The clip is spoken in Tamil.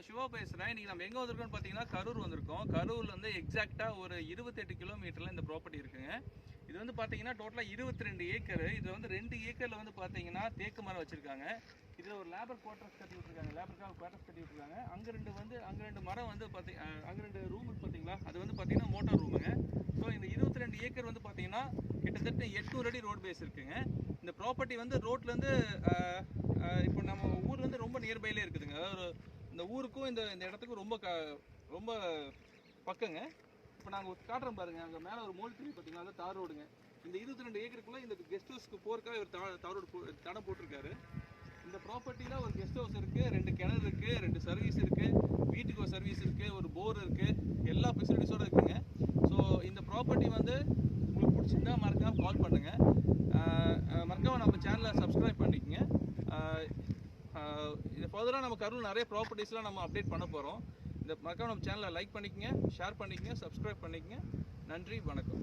நான் சிவா பேசுகிறேன். இன்றைக்கி நம்ம எங்கே வந்திருக்கோம்னு பார்த்தீங்கன்னா கரூர் வந்திருக்கோம். கரூரில் வந்து எக்ஸாக்டாக ஒரு 28 கிலோமீட்டரில் இந்த ப்ராப்பர்ட்டி இருக்குங்க. இது வந்து பார்த்தீங்கன்னா டோட்டலாக 22 ஏக்கர். இதில் வந்து 2 ஏக்கரில் வந்து பார்த்தீங்கன்னா தேக்கு மரம் வச்சுருக்காங்க. இதில் ஒரு லேபர் குவார்ட்டர்ஸ் கட்டி விட்டுருக்காங்க, லேபருக்காக குவார்ட்டர்ஸ் கட்டி விட்டுருக்காங்க. அங்கே ரெண்டு மரம் வந்து அங்கே 2 ரூம் பார்த்தீங்களா, அது வந்து பார்த்தீங்கன்னா மோட்டார் ரூமுங்க. ஸோ இந்த 22 ஏக்கர் வந்து பார்த்தீங்கன்னா கிட்டத்தட்ட 800 அடி ரோட் பேஸ் இருக்குங்க. இந்த ப்ராப்பர்ட்டி வந்து ரோட்லேருந்து இப்போ நம்ம ஊர்லேருந்து ரொம்ப நியர்பைலே இருக்குதுங்க. அதாவது இந்த ஊருக்கும் இந்த இடத்துக்கும் ரொம்ப பக்கங்க. இப்போ நாங்கள் காட்டுறோம் பாருங்க, அங்கே மேலே ஒரு மோல் ட்ரீ பார்த்தீங்கன்னா அது தார் ரோடுங்க. இந்த 22 ஏக்கருக்குள்ளே இந்த கெஸ்ட் ஹவுஸ்க்கு போகிறக்காக ஒரு தார் ரோடு தடம் போட்டிருக்காரு. இந்த ப்ராப்பர்ட்டியில் ஒரு கெஸ்ட் ஹவுஸ் இருக்குது, 2 கிணறு இருக்குது, 2 சர்வீஸ் இருக்குது, வீட்டுக்கு ஒரு சர்வீஸ் இருக்குது, ஒரு போர் இருக்குது, எல்லா ஃபெசிலிட்டிஸோடு இருக்குங்க. ஸோ இந்த ப்ராப்பர்ட்டி வந்து உங்களுக்கு பிடிச்சிருந்தா மறக்காமல் கால் பண்ணுங்கள். மறக்காமல் நம்ம சேனலை சப்ஸ்கிரைப் பண்ணிக்கங்க. இது ஃபர்தராக நம்ம கரூர் நிறைய ப்ராப்பர்ட்டிஸ்லாம் நம்ம அப்டேட் பண்ண போகிறோம். இந்த மறக்காம நம்ம சேனலை லைக் பண்ணிக்கங்க, ஷேர் பண்ணிக்கங்க, சப்ஸ்கிரைப் பண்ணிக்கங்க. நன்றி, வணக்கம்.